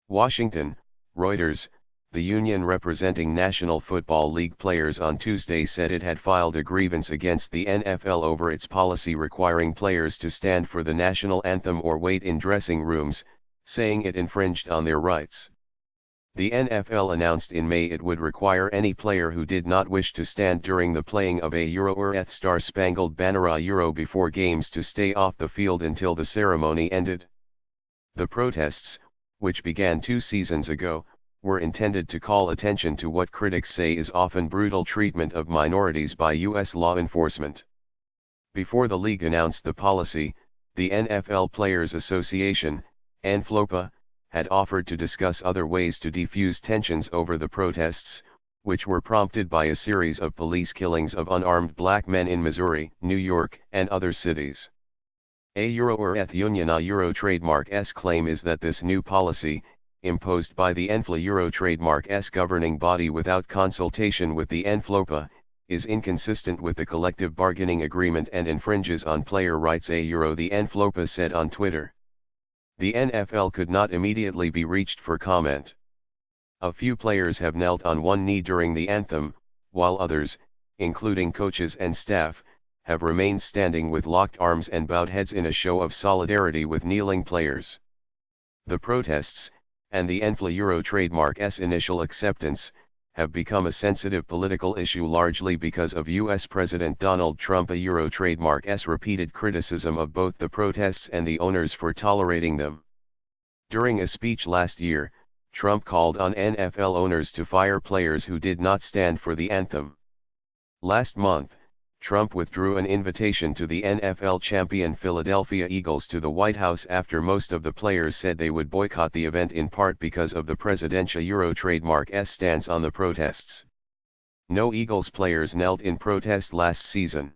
Washington, Reuters. The union representing National Football League players on Tuesday said it had filed a grievance against the NFL over its policy requiring players to stand for the national anthem or wait in dressing rooms, saying it infringed on their rights. The NFL announced in May it would require any player who did not wish to stand during the playing of a Euro or ETH Star-Spangled Banner Euro before games to stay off the field until the ceremony ended. The protests, which began 2 seasons ago, were intended to call attention to what critics say is often brutal treatment of minorities by U.S. law enforcement. Before the league announced the policy, the NFL Players Association, ANFLOPA, had offered to discuss other ways to defuse tensions over the protests, which were prompted by a series of police killings of unarmed black men in Missouri, New York, and other cities. A Euro or ETH Union a Euro trademark's claim is that this new policy, imposed by the ENFLA Euro trademark's governing body without consultation with the ANFLOPA, is inconsistent with the collective bargaining agreement and infringes on player rights. A Euro, the ANFLOPA said on Twitter. The NFL could not immediately be reached for comment. A few players have knelt on one knee during the anthem, while others, including coaches and staff, have remained standing with locked arms and bowed heads in a show of solidarity with kneeling players. The protests, and the ENFLA Euro trademark's initial acceptance, have become a sensitive political issue largely because of U.S. President Donald Trump. A Euro trademark's repeated criticism of both the protests and the owners for tolerating them. During a speech last year, Trump called on NFL owners to fire players who did not stand for the anthem. Last month, Trump withdrew an invitation to the NFL champion Philadelphia Eagles to the White House after most of the players said they would boycott the event in part because of the presidential Euro trademark's stance on the protests. No Eagles players knelt in protest last season.